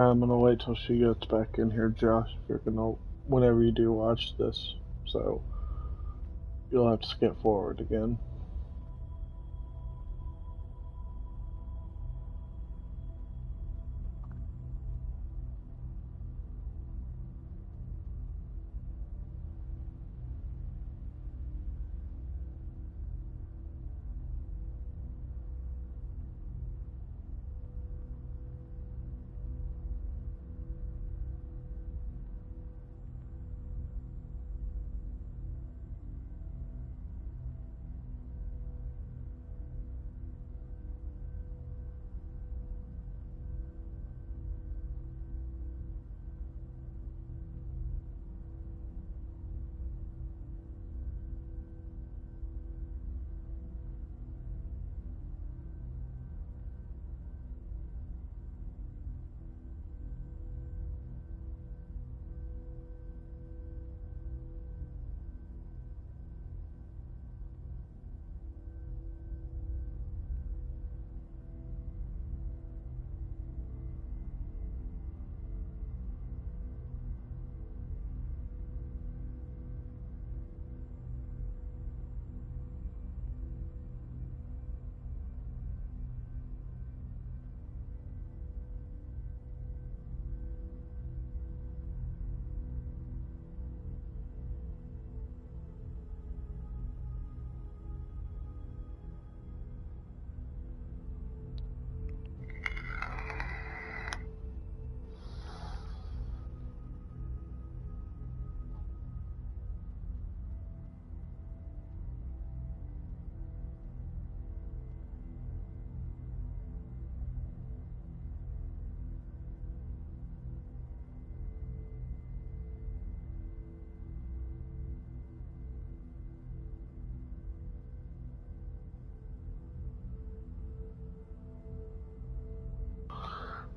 I'm gonna wait till she gets back in here, Josh. If you're gonna, whenever you do watch this, so you'll have to skip forward again.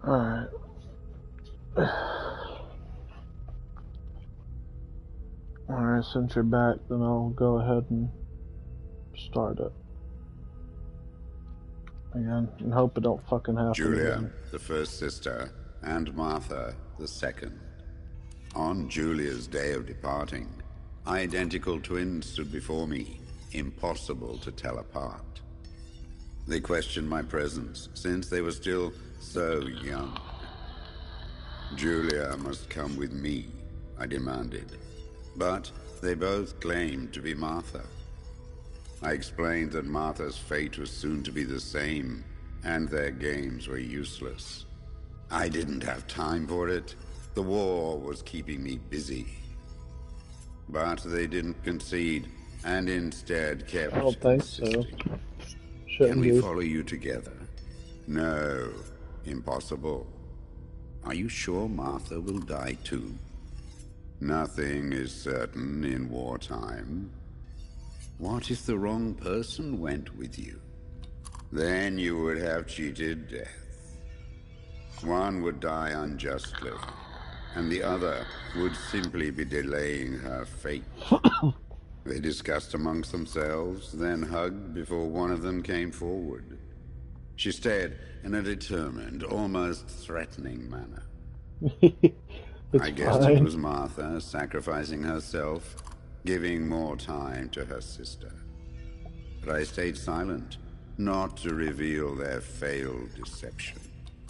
Alright. Alright, since you're back, then I'll go ahead and start it. Again, and hope it don't fucking happen Julia, again. the first sister, and Martha, the second. On Julia's day of departing, identical twins stood before me, impossible to tell apart. They questioned my presence, since they were still so young. Julia must come with me, I demanded. But they both claimed to be Martha. I explained that Martha's fate was soon to be the same, and their games were useless. I didn't have time for it. The war was keeping me busy. But they didn't concede, and instead kept I don't think so. insisting. Shouldn't Can we be. follow you together? No, impossible. Are you sure Martha will die too? Nothing is certain in wartime. What if the wrong person went with you? Then you would have cheated death. One would die unjustly, and the other would simply be delaying her fate. They discussed amongst themselves, then hugged before one of them came forward. She stared in a determined, almost threatening manner. I guessed it was Martha sacrificing herself, giving more time to her sister. But I stayed silent, not to reveal their failed deception.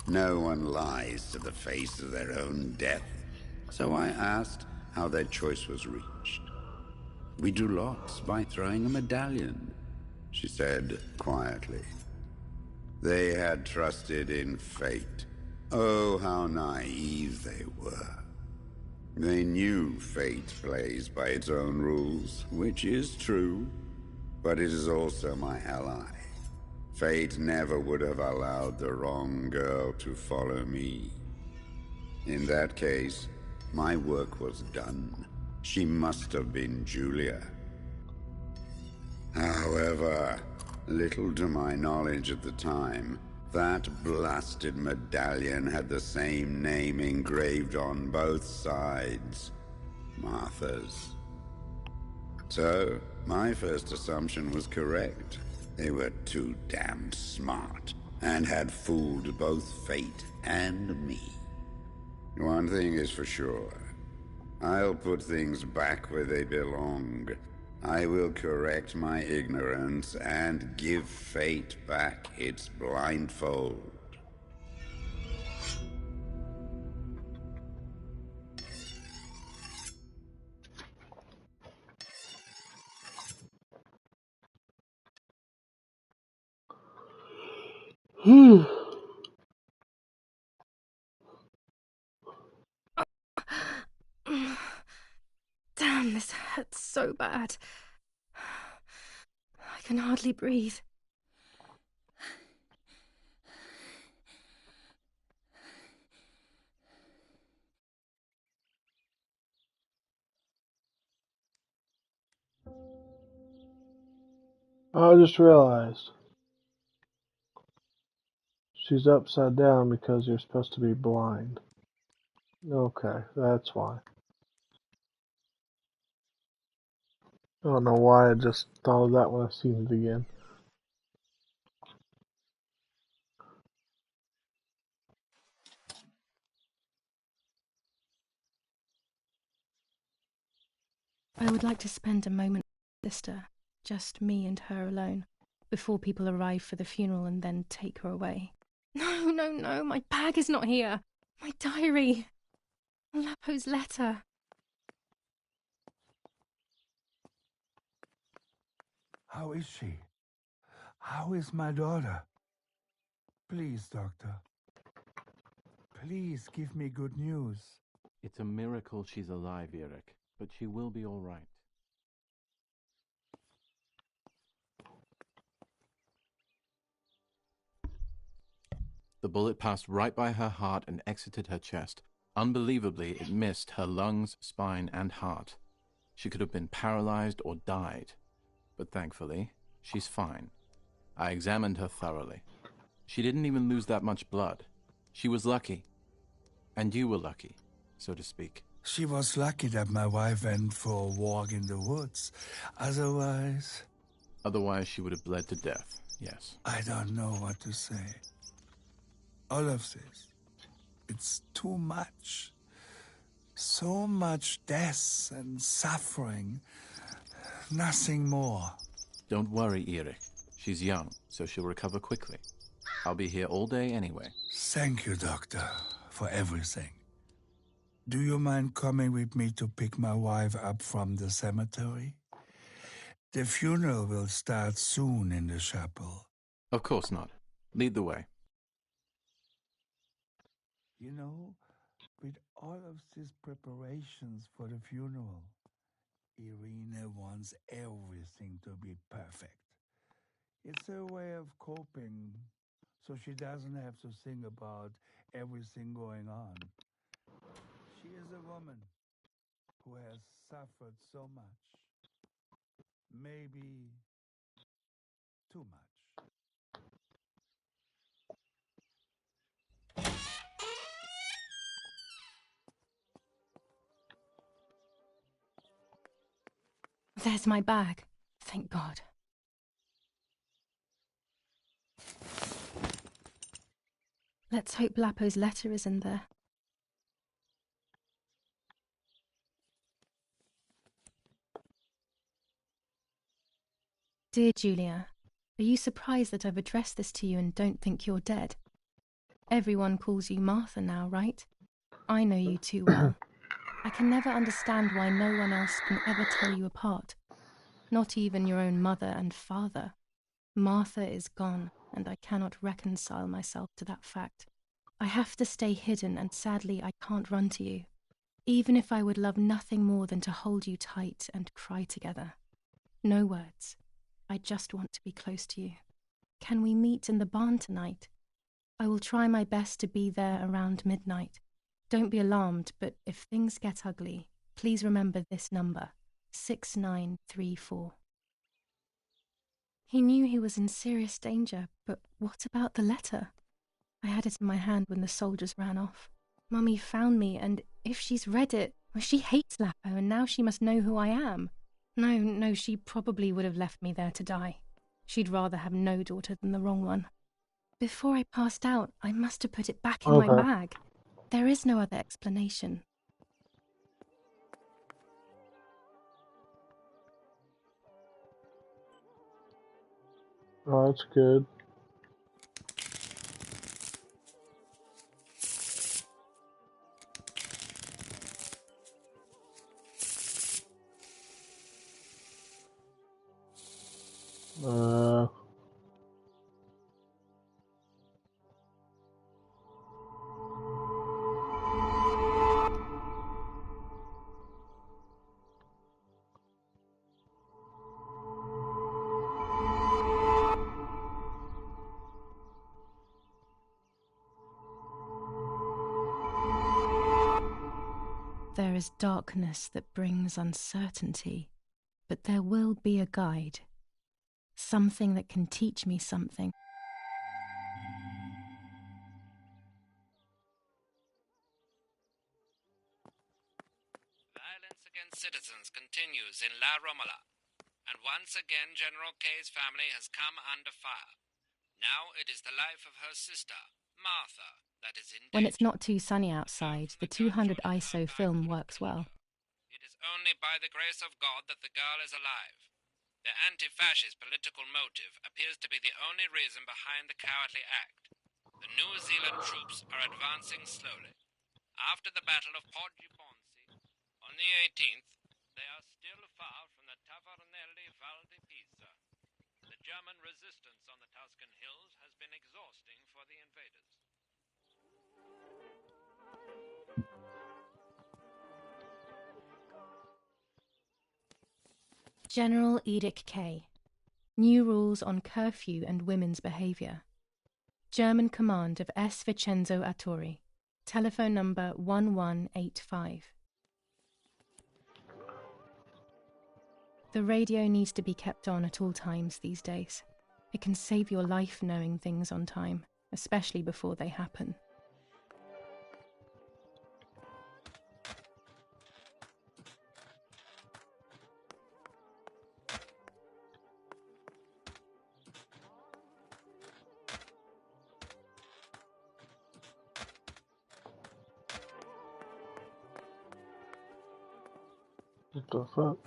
No one lies to the face of their own death, so I asked how their choice was reached. We drew lots by throwing a medallion, she said quietly. They had trusted in fate. Oh, how naive they were. They knew fate plays by its own rules, which is true, but it is also my ally. Fate never would have allowed the wrong girl to follow me. In that case, my work was done. She must have been Julia. However, little to my knowledge at the time, that blasted medallion had the same name engraved on both sides. Martha's. So, my first assumption was correct. They were too damned smart, and had fooled both fate and me. One thing is for sure. I'll put things back where they belong. I will correct my ignorance and give fate back its blindfold. Damn, this hurts so bad. I can hardly breathe. I just realized she's upside down because you're supposed to be blind. Okay, that's why. I don't know why I just thought of that when I seen it again. I would like to spend a moment with my sister, just me and her alone, before people arrive for the funeral and then take her away. No, no, no, my bag is not here. My diary. Lapo's letter. How is she? How is my daughter? Please, doctor. Please give me good news. It's a miracle she's alive, Eric, but she will be all right. The bullet passed right by her heart and exited her chest. Unbelievably, it missed her lungs, spine, and heart. She could have been paralyzed or died. But thankfully, she's fine. I examined her thoroughly. She didn't even lose that much blood. She was lucky. And you were lucky, so to speak. She was lucky that my wife went for a walk in the woods. Otherwise... Otherwise, she would have bled to death, yes. I don't know what to say. All of this. It's too much. So much death and suffering. Nothing more. Don't worry, Eric. She's young, so she'll recover quickly. I'll be here all day anyway. Thank you, doctor, for everything. Do you mind coming with me to pick my wife up from the cemetery? The funeral will start soon in the chapel. Of course not. Lead the way. You know, with all of these preparations for the funeral, Irina wants everything to be perfect. It's her way of coping, so she doesn't have to think about everything going on. She is a woman who has suffered so much. Maybe too much. There's my bag. Thank God. Let's hope Lapo's letter is in there. Dear Julia, are you surprised that I've addressed this to you and don't think you're dead? Everyone calls you Martha now, right? I know you too well. I can never understand why no one else can ever tell you apart. Not even your own mother and father. Martha is gone, and I cannot reconcile myself to that fact. I have to stay hidden, and sadly I can't run to you. Even if I would love nothing more than to hold you tight and cry together. No words. I just want to be close to you. Can we meet in the barn tonight? I will try my best to be there around midnight. Don't be alarmed, but if things get ugly, please remember this number, 6934. He knew he was in serious danger, but what about the letter? I had it in my hand when the soldiers ran off. Mummy found me, and if she's read it, well, she hates Lapo, and now she must know who I am. No, she probably would have left me there to die. She'd rather have no daughter than the wrong one. Before I passed out, I must have put it back in my bag. There is no other explanation. Oh, that's good. Uh, There is darkness that brings uncertainty, but there will be a guide. Something that can teach me something. Violence against citizens continues in La Romola, and once again General Kay's family has come under fire. Now it is the life of her sister, Martha, that is in danger. When it's not too sunny outside, the 200 ISO film works well. It is only by the grace of God that the girl is alive. The anti-fascist political motive appears to be the only reason behind the cowardly act. The New Zealand troops are advancing slowly. After the Battle of Porgy Ponce, on the 18th, they are still far from the Tavernelli Val di Pisa. The German resistance on the Tuscan hills has been exhausting for the invaders. General Edict K. New rules on curfew and women's behaviour. German command of S. Vincenzo Attori. Telephone number 1185. The radio needs to be kept on at all times these days. It can save your life knowing things on time, especially before they happen. what the fuck?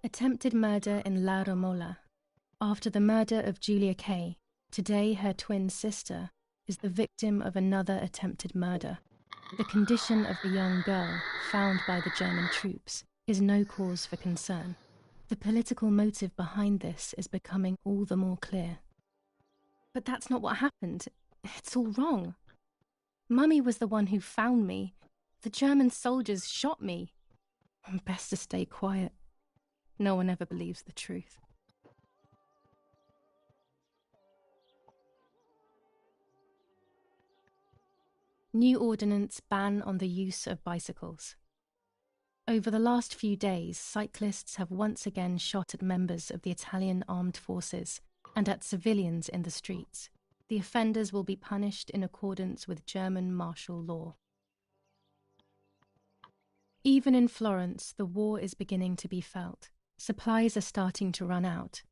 Attempted murder in La Romola. After the murder of Julia Kay, today her twin sister is the victim of another attempted murder. The condition of the young girl, found by the German troops, is no cause for concern. The political motive behind this is becoming all the more clear. But that's not what happened. It's all wrong. Mummy was the one who found me. The German soldiers shot me. Best to stay quiet. No one ever believes the truth. New ordinance ban on the use of bicycles. Over the last few days, cyclists have once again shot at members of the Italian armed forces and at civilians in the streets. The offenders will be punished in accordance with German martial law. Even in Florence, the war is beginning to be felt. Supplies are starting to run out.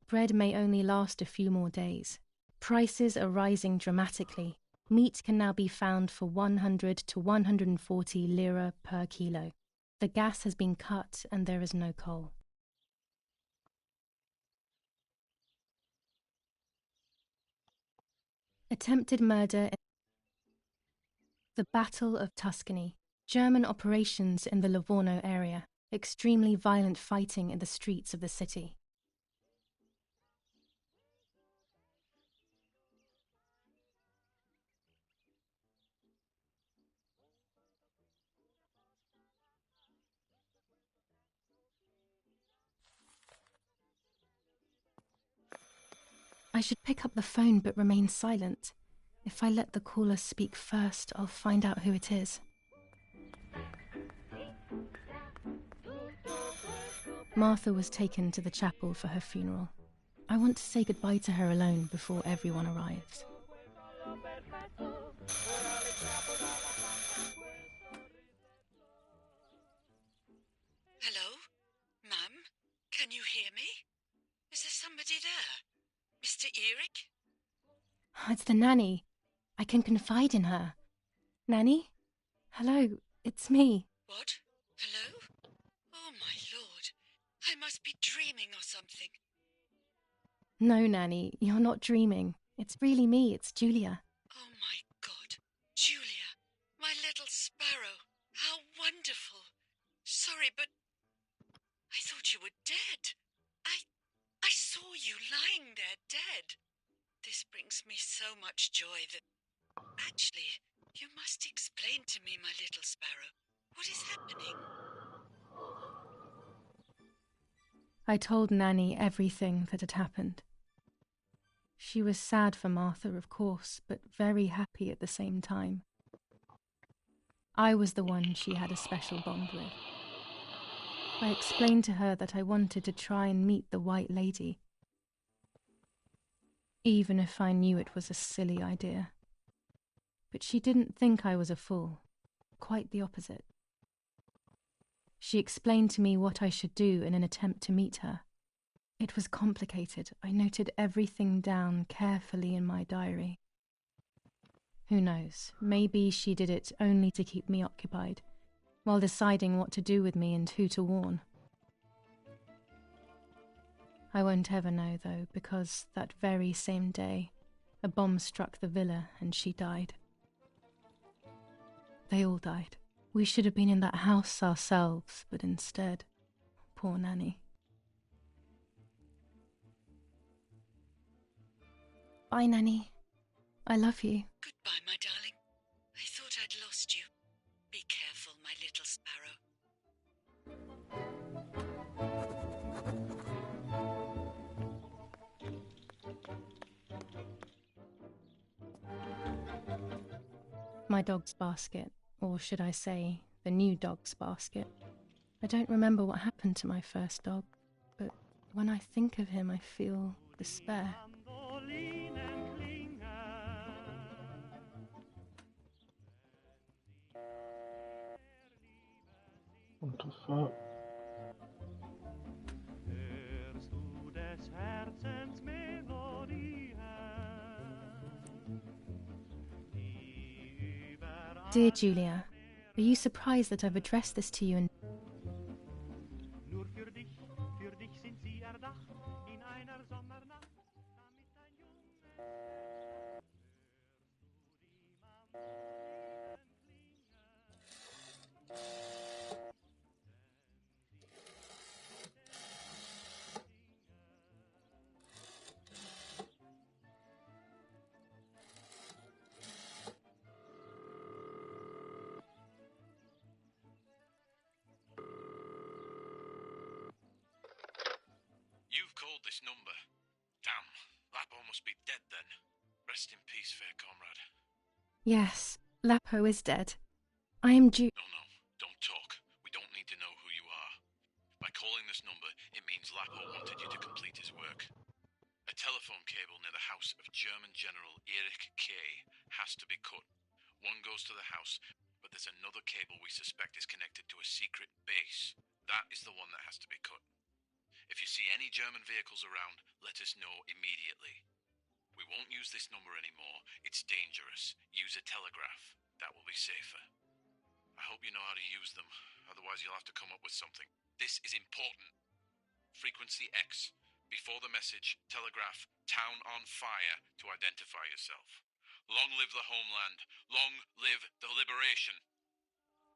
Bread may only last a few more days. Prices are rising dramatically. Meat can now be found for 100 to 140 lira per kilo. The gas has been cut and there is no coal. Attempted murder in the Battle of Tuscany. German operations in the Livorno area. Extremely violent fighting in the streets of the city. I should pick up the phone but remain silent. If I let the caller speak first, I'll find out who it is. Martha was taken to the chapel for her funeral. I want to say goodbye to her alone before everyone arrives. Hello? Mum? Can you hear me? Is there somebody there? Mr. Eric? It's the nanny. I can confide in her. Nanny? Hello, it's me. What? Hello? Oh, my lord. I must be dreaming or something. No, Nanny, you're not dreaming. It's really me, it's Julia. Oh, my God. Julia, my little sparrow. How wonderful. Sorry, but I thought you were dead. I saw you lying there dead. This brings me so much joy that... Actually, you must explain to me, my little sparrow. What is happening? I told Nanny everything that had happened. She was sad for Martha, of course, but very happy at the same time. I was the one she had a special bond with. I explained to her that I wanted to try and meet the White Lady, even if I knew it was a silly idea. But she didn't think I was a fool, quite the opposite. She explained to me what I should do in an attempt to meet her. It was complicated. I noted everything down carefully in my diary. Who knows, maybe she did it only to keep me occupied, while deciding what to do with me and who to warn. I won't ever know, though, because that very same day, a bomb struck the villa and she died. They all died. We should have been in that house ourselves, but instead, poor Nanny. Bye, Nanny. I love you. Goodbye, my darling. I thought I'd lost you. Be careful, my little sparrow. My dog's basket, or should I say, the new dog's basket. I don't remember what happened to my first dog, but when I think of him, I feel despair. What the fuck? Dear Julia, are you surprised that I've addressed this to you in... You've called this number. Damn, Lapo must be dead then. Rest in peace, fair comrade. Yes, Lapo is dead. I am No, don't talk. We don't need to know who you are. By calling this number, it means Lapo wanted you to complete his work. A telephone cable near the house of German General Erich Kay has to be cut. One goes to the house, but there's another cable we suspect is connected to a secret base. That is the one that has to be cut. If you see any German vehicles around, let us know immediately. We won't use this number anymore. It's dangerous. Use a telegraph. That will be safer. I hope you know how to use them. Otherwise, you'll have to come up with something. This is important. Frequency X. Before the message, telegraph "Town on fire" to identify yourself. Long live the homeland. Long live the liberation.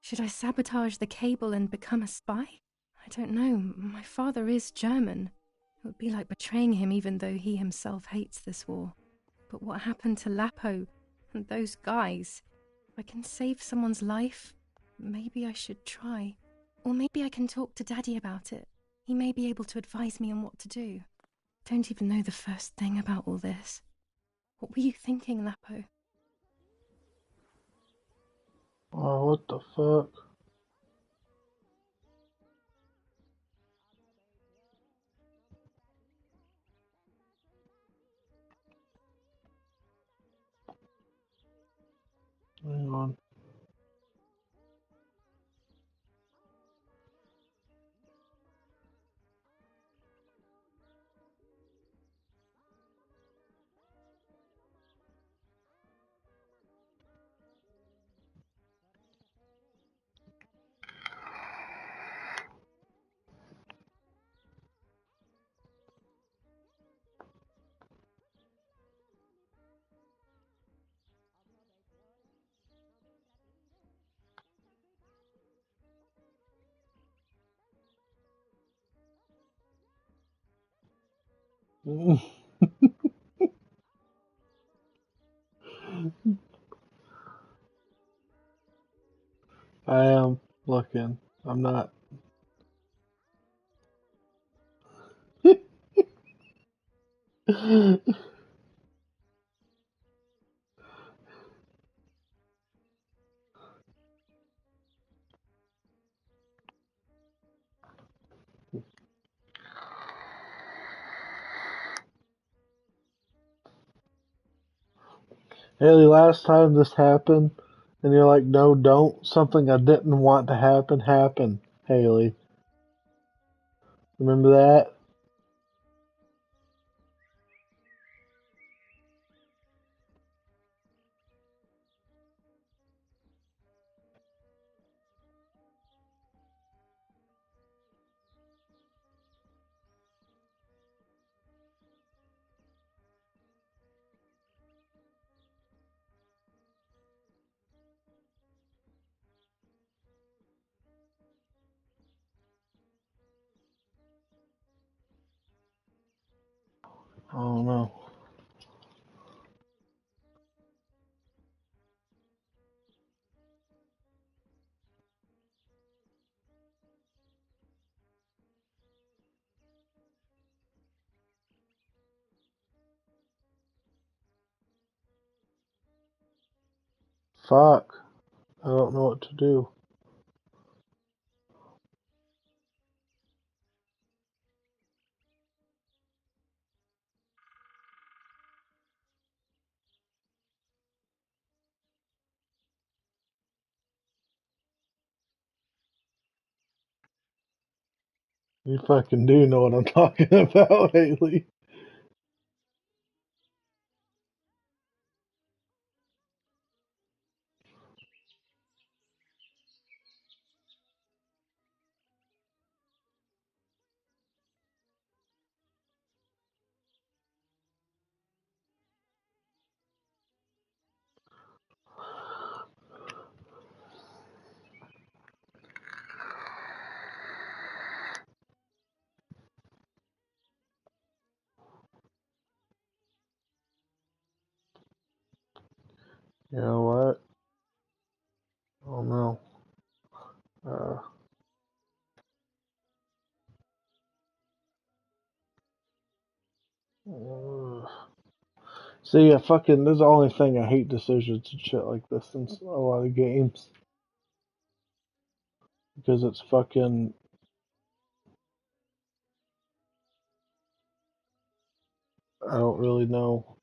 Should I sabotage the cable and become a spy? I don't know. My father is German. It would be like betraying him even though he himself hates this war. But what happened to Lapo and those guys? If I can save someone's life, maybe I should try. Or maybe I can talk to Daddy about it. He may be able to advise me on what to do. Don't even know the first thing about all this. What were you thinking, Lapo? Oh, what the fuck? I am looking. I'm not. Haley, last time this happened, and you're like, no, don't. Something I didn't want to happen happened, Haley. Remember that? Oh no. Fuck. I don't know what to do. You fucking do know what I'm talking about, Haley. You know what? Oh no. Uh, See, I fucking, this is the only thing I hate decisions and shit like this in a lot of games. Because it's fucking, I don't really know.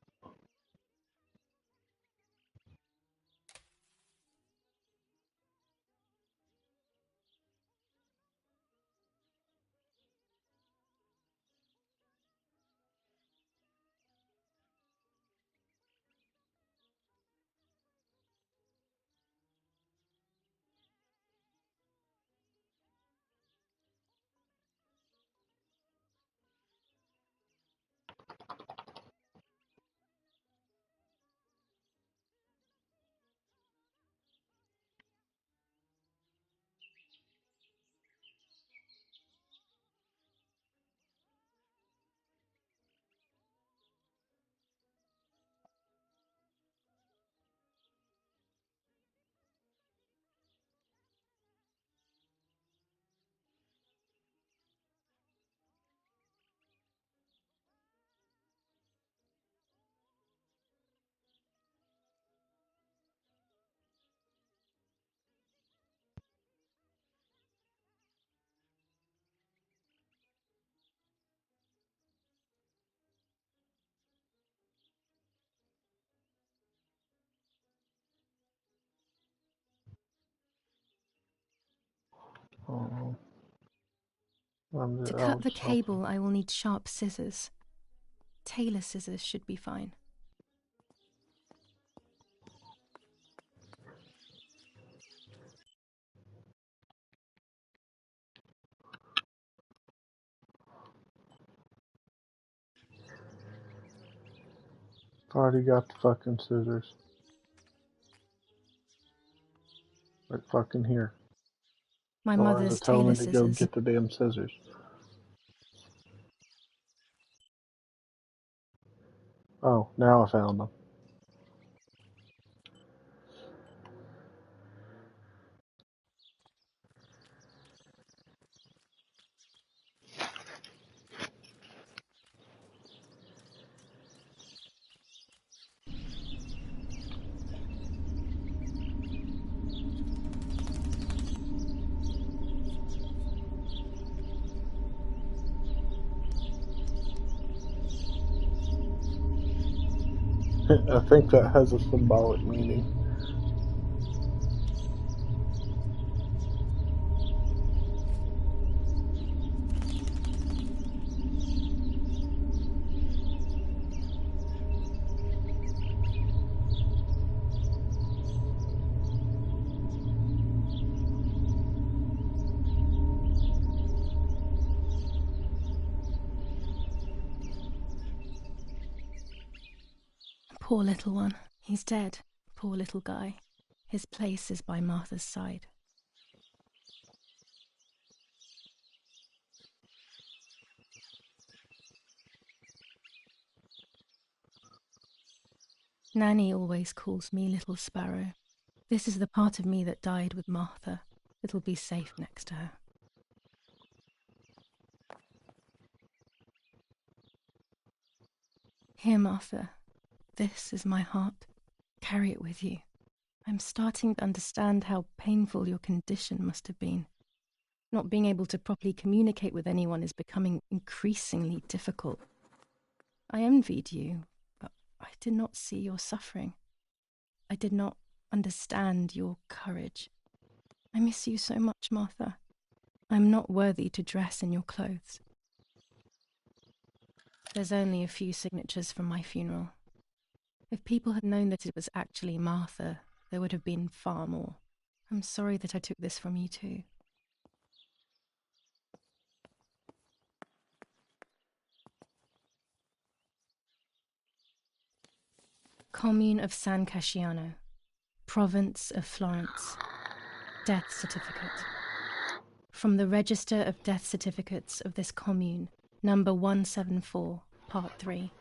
Oh, To I'll cut the just open. cable, I will need sharp scissors. Tailor scissors should be fine. Already got the fucking scissors. Right fucking here. My Don't have to mother's tell tailor me to go scissors. get the damn scissors. Oh, now I found them. I think that has a symbolic meaning. Poor little one. He's dead. Poor little guy. His place is by Martha's side. Nanny always calls me Little Sparrow. This is the part of me that died with Martha. It'll be safe next to her. Here, Martha. This is my heart. Carry it with you. I'm starting to understand how painful your condition must have been. Not being able to properly communicate with anyone is becoming increasingly difficult. I envied you, but I did not see your suffering. I did not understand your courage. I miss you so much, Martha. I'm not worthy to dress in your clothes. There's only a few signatures from my funeral. If people had known that it was actually Martha, there would have been far more. I'm sorry that I took this from you too. Commune of San Casciano, Province of Florence. Death certificate. From the Register of Death Certificates of this commune, number 174, Part 3,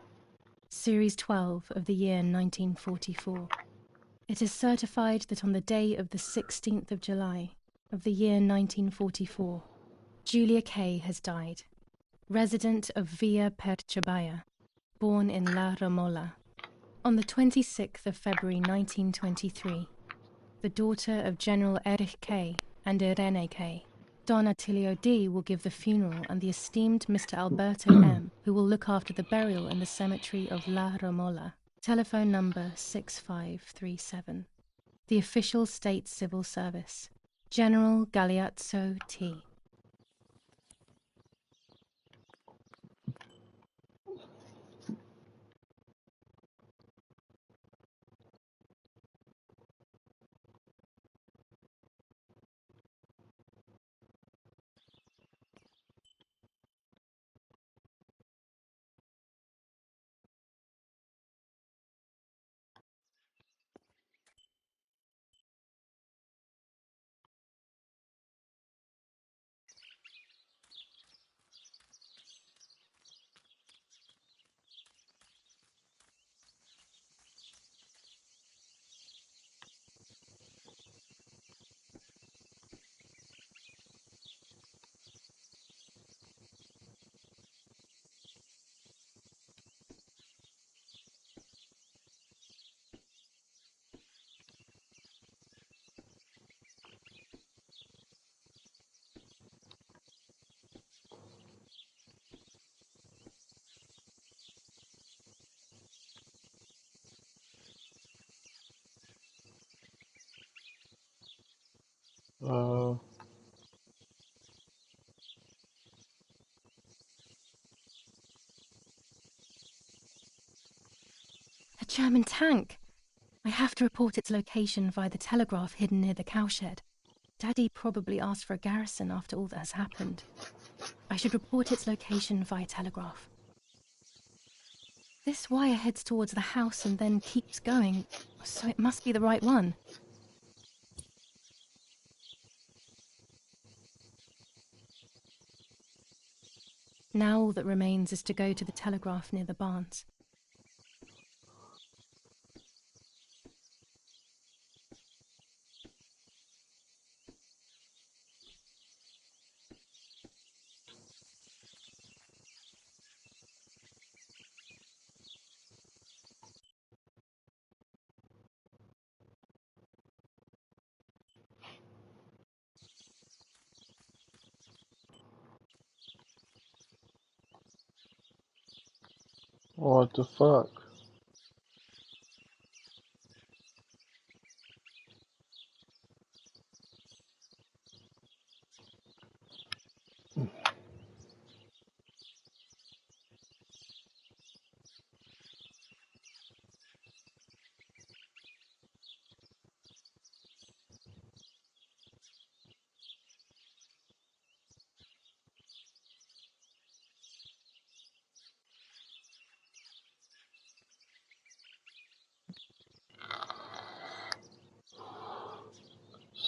Series 12 of the year 1944. It is certified that on the day of the 16th of July of the year 1944, Julia Kay has died, resident of Via Perciabaya, born in La Romola. On the 26th of February 1923, the daughter of General Erich Kay and Irene Kay, Don Attilio D. will give the funeral, and the esteemed Mr. Alberto M., who will look after the burial in the cemetery of La Romola. Telephone number 6537. The official state civil service. General Galeazzo T. Uh, A German tank! I have to report its location via the telegraph hidden near the cowshed. Daddy probably asked for a garrison after all that has happened. I should report its location via telegraph. This wire heads towards the house and then keeps going, so it must be the right one. Now all that remains is to go to the telegraph near the barns. What the fuck?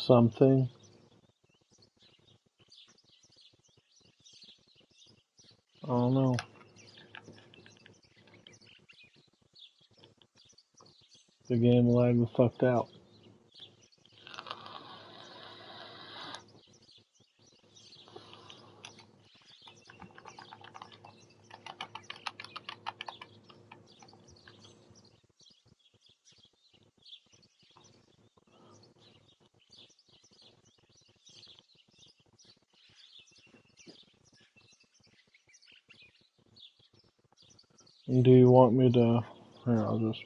Something? I don't know. The game lagged the fucked out. Do you want me to... Here, I'll just